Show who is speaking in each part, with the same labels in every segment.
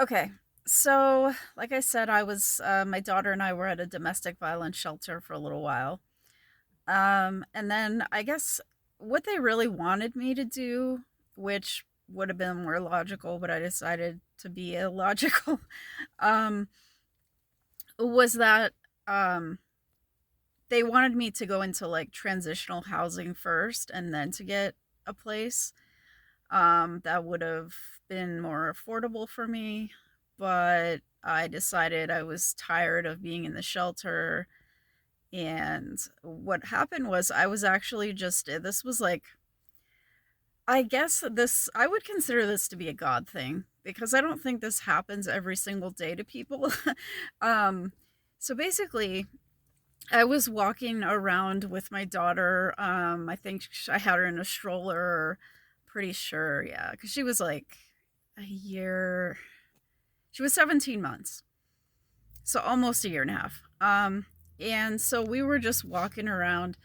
Speaker 1: Okay. So, like I said, my daughter and I were at a domestic violence shelter for a little while. And then I guess what they really wanted me to do, which would have been more logical, but I decided to be illogical, um, was that um, they wanted me to go into like transitional housing first and then to get a place. That would have been more affordable for me, but I decided I was tired of being in the shelter. And what happened was I was actually just, this was like, I would consider this to be a God thing because I don't think this happens every single day to people. um, so basically, I was walking around with my daughter. I think I had her in a stroller, pretty sure, yeah, because she was like a year, she was 17 months, so almost a year and a half. And so we were just walking around,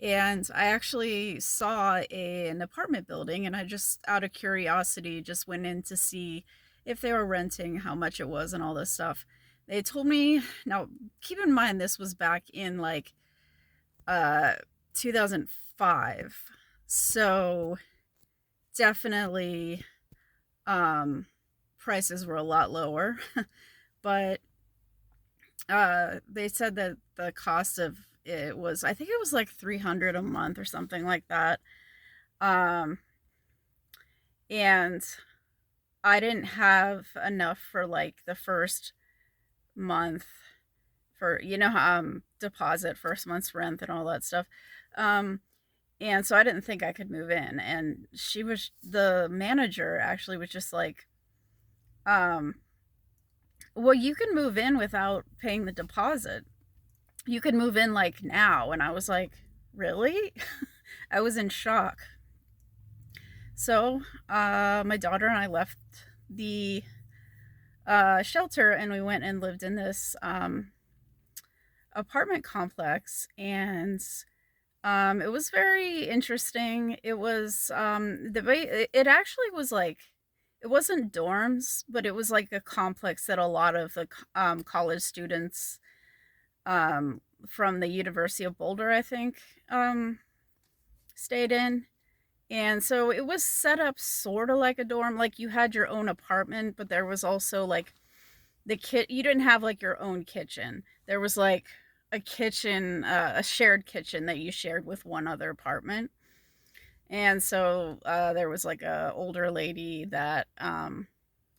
Speaker 1: and I actually saw an apartment building, and I just, out of curiosity, just went in to see if they were renting, how much it was, and all this stuff. They told me, now keep in mind, this was back in like uh 2005. So definitely um prices were a lot lower. But they said that the cost of it was, I think it was like 300 a month or something like that. Um and I didn't have enough for like the first month for, deposit, first month's rent and all that stuff. Um and so I didn't think I could move in, and the manager actually was just like, um well, you can move in without paying the deposit. You can move in like now. And I was like, really? I was in shock. So my daughter and I left the shelter, and we went and lived in this apartment complex. And it was very interesting. It was the way it actually was like, it wasn't dorms, but it was like a complex that a lot of the college students from the University of Boulder, I think, stayed in. And so it was set up sort of like a dorm. Like you had your own apartment, but there was also like you didn't have like your own kitchen. There was like a kitchen, a shared kitchen that you shared with one other apartment. And so there was like a older lady that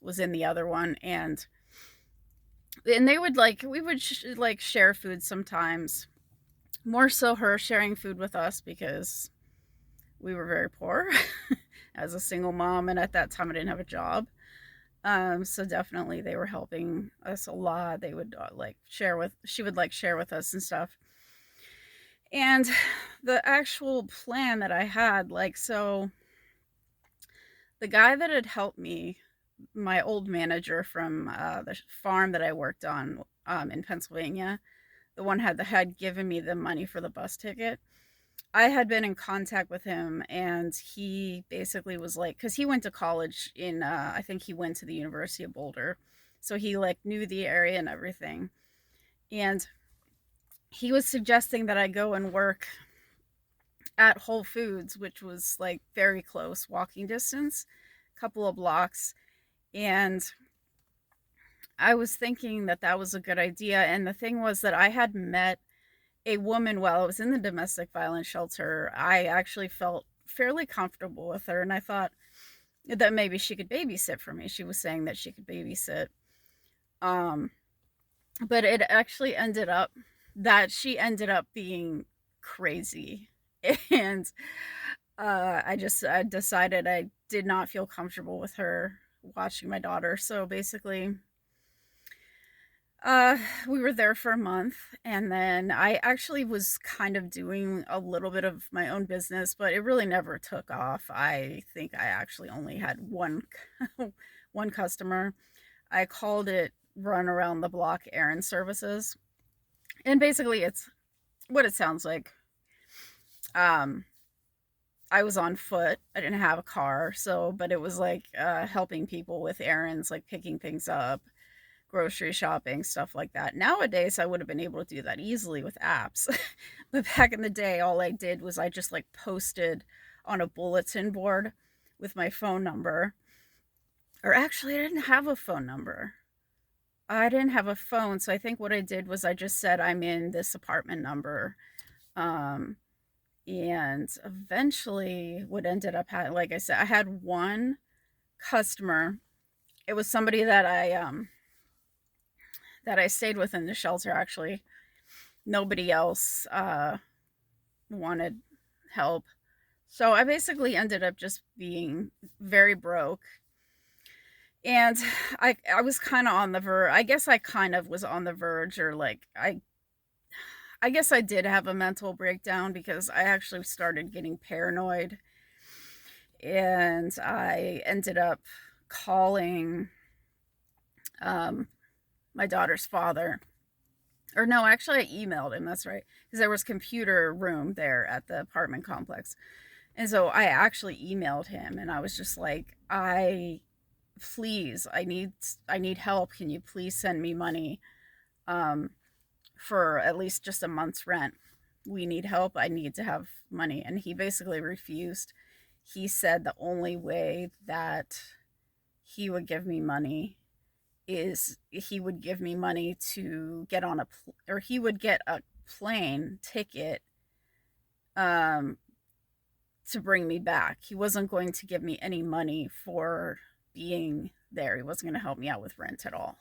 Speaker 1: was in the other one, and they would like, we would like share food sometimes. More so her sharing food with us because we were very poor as a single mom, and at that time I didn't have a job. So definitely they were helping us a lot. They would like share with she would like share with us and stuff. And the actual plan that I had, like, so the guy that had helped me, my old manager from the farm that I worked on in Pennsylvania, the one that had given me the money for the bus ticket. I had been in contact with him, and he basically was like, because he went to college in, I think he went to the University of Boulder, so he like knew the area and everything. And he was suggesting that I go and work at Whole Foods, which was like very close walking distance, a couple of blocks. And I was thinking that that was a good idea. And the thing was that I had met a woman while I was in the domestic violence shelter. I actually felt fairly comfortable with her, and I thought that maybe she could babysit for me. She was saying that she could babysit. Um, but it actually ended up that she ended up being crazy. And I decided I did not feel comfortable with her watching my daughter. So basically, Uh, we were there for a month, and then I actually was kind of doing a little bit of my own business, but it really never took off. I think I actually only had one one customer. I called it run around the block errand services. And basically it's what it sounds like. Um I was on foot. I didn't have a car, so but it was like helping people with errands, like picking things up, grocery shopping, stuff like that. Nowadays, I would have been able to do that easily with apps. But back in the day, all I did was I just like posted on a bulletin board with my phone number. Or actually, I didn't have a phone number. I didn't have a phone, so I think what I did was I just said I'm in this apartment number. Um, and eventually, what ended up happening, like I said, I had one customer. It was somebody that I stayed with in the shelter. Actually, nobody else wanted help, so I basically ended up just being very broke. And I was kind of on the verge. I guess I kind of was on the verge, or like I guess I did have a mental breakdown because I actually started getting paranoid, and I ended up calling um, my daughter's father. Or no, actually, I emailed him. That's right, because there was computer room there at the apartment complex, and so I actually emailed him, and I was just like, I please, I need help. Can you please send me money um, for at least just a month's rent? We need help. I need to have money. And he basically refused. He said the only way that he would give me money is he would give me money to get on or he would get a plane ticket um, to bring me back. He wasn't going to give me any money for being there. He wasn't going to help me out with rent at all.